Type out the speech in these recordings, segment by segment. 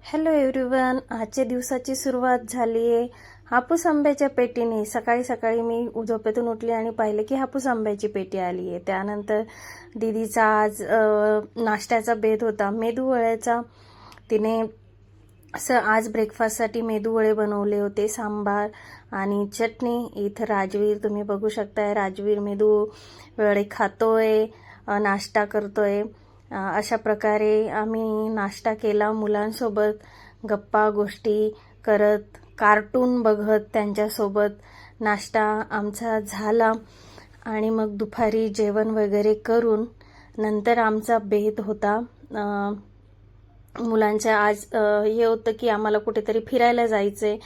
Hello everyone, आजच्या दिवसाची सुरुवात झाली आहे हापूस आंब्याच्या पेटीने। सकाळी सकाळी मी झोपेतून उठली आणि पाहिले की हापूस आंब्याची पेटी आली आहे। त्यानंतर दीदीचा आज नाश्त्याचा बेत होता मेदूवड्याचा। तिने आज ब्रेकफास्टसाठी मेदूवडे बनवले होते, सांबार आणि चटणी। इथं राजवीर तुम्ही बघू शकताय, राजवीर मेदूवडे खातोय, नाश्ता करतोय। अशा प्रकारे आम्ही नाश्ता केला, मुलांसोबत गप्पा गोष्टी करत, कार्टून बघत त्यांच्यासोबत नाश्ता आमचा झाला। आणि मग दुपारी जेवण वगैरे करून नंतर आमचा बेत होता। मुलांच्या आज हे होतं की आम्हाला कुठेतरी फिरायला जायचंय।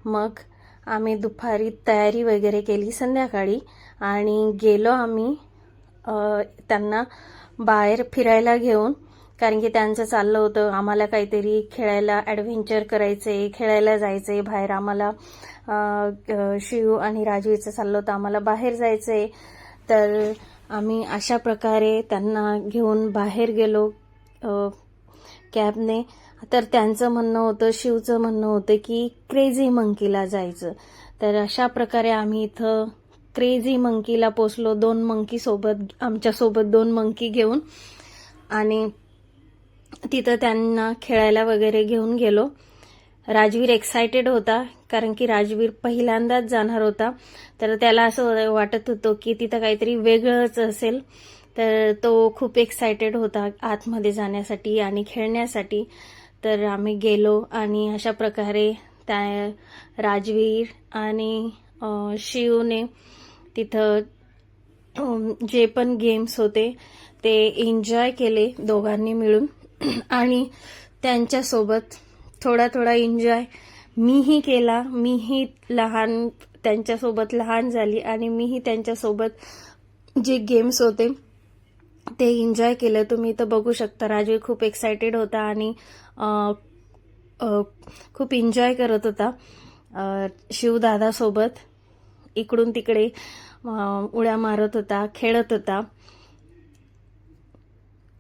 मग आम्ही दुपारी तयारी वगैरे केली संध्याकाळी आणि गेलो आम्ही त्यांना बाहेर फिरायला घेऊन, कारण की त्यांचं चाललं होतं आम्हाला काहीतरी खेळायला, ॲडव्हेंचर करायचे, खेळायला जायचे बाहेर। आम्हाला शिव आणि राजवीरचं चाललं होतं आम्हाला बाहेर जायचंय। तर आम्ही अशा प्रकारे त्यांना घेऊन बाहेर गेलो कॅबने। तर त्यांचं म्हणणं होतं, शिवचं म्हणणं होतं की क्रेझी मंकीला जायचं। तर अशा प्रकारे आम्ही इथं क्रेझी मंकीला पोचलो, 2 मंकी सोबत, आमच्यासोबत 2 मंकी घेऊन। आणि तिथं त्यांना खेळायला वगैरे घेऊन गेलो। राजवीर एक्सायटेड होता, कारण की राजवीर पहिल्यांदाच जाणार होता। तर त्याला असं वाटत होतं की तिथं काहीतरी वेगळंच असेल। तर तो खूप एक्सायटेड होता आतमध्ये जाण्यासाठी आणि खेळण्यासाठी। तर आम्ही गेलो आणि अशा प्रकारे त्या राजवीर आणि शिवने तिथं जे पण गेम्स होते ते एन्जॉय केले दोघांनी मिळून। आणि त्यांच्यासोबत थोडा थोडा एन्जॉय मीही केला। मीही त्यांच्यासोबत लहान झाली आणि मीही त्यांच्यासोबत जे गेम्स होते ते एन्जॉय केलं। तुम्ही इथं बघू शकता, राजवीर खूप एक्सायटेड होता आणि खूप एन्जॉय करत होता शिवदादासोबत। इकडून तिकडे उड्या मारत होता, खेळत होता।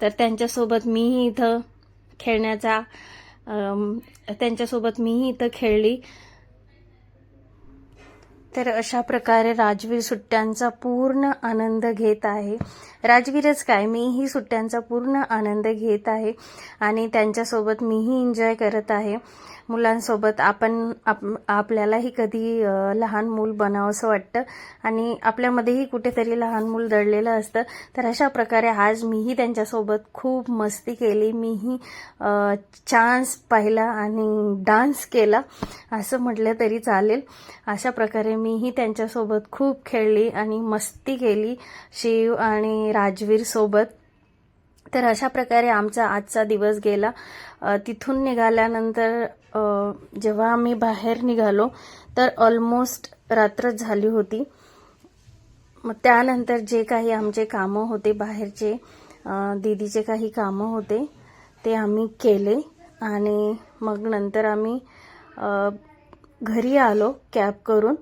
तर त्यांच्यासोबत मीही इथं खेळली। तर अशा प्रकारे राजवीर सुट्ट्यांचा पूर्ण आनंद घेत आहे। राजवीरच काय, मीही सुट्ट्यांचा पूर्ण आनंद घेत आहे आणि त्यांच्यासोबत मीही एन्जॉय करत आहे। मुलांसोबत आपल्यालाही कधी लहान मूल बनावंसं वाटतं आणि आपल्यामध्येही कुठेतरी लहान मूल दडलेलं असतं। तर अशा प्रकारे आज मीही त्यांच्यासोबत खूप मस्ती केली। मीही चान्स पाहिला आणि डान्स केला असं म्हटलं तरी चालेल। अशा प्रकारे मीही त्यांच्यासोबत खूप खेळली आणि मस्ती केली शिव आणि राजवीर सोबत। तर अशा प्रकारे आमचा आजचा दिवस गेला। तिथून निघाल्यानंतर जेव्हा आम्ही बाहेर निघालो तर ऑलमोस्ट रात्र झाली होती। मग त्यानंतर जे काही आमचे कामं होते बाहेरचे, दीदीचे काही कामं होते ते आम्ही केले आणि मग नंतर आम्ही घरी आलो कॅब करून।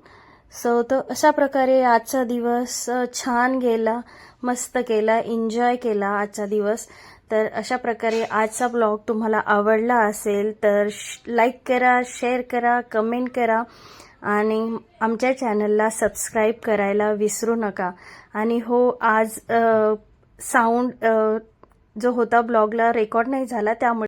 तर अशा प्रकारे आजचा दिवस छान गेला, मस्त केला, एन्जॉय केला आजचा दिवस। तर अशा प्रकारे आजचा ब्लॉग तुम्हाला आवडला असेल तर लाईक करा, शेअर करा, कमेंट करा आणि आमच्या चॅनलला सबस्क्राईब करायला विसरू नका। आणि हो, आज साऊंड जो होता ब्लॉगला रेकॉर्ड नाही झाला, त्यामुळे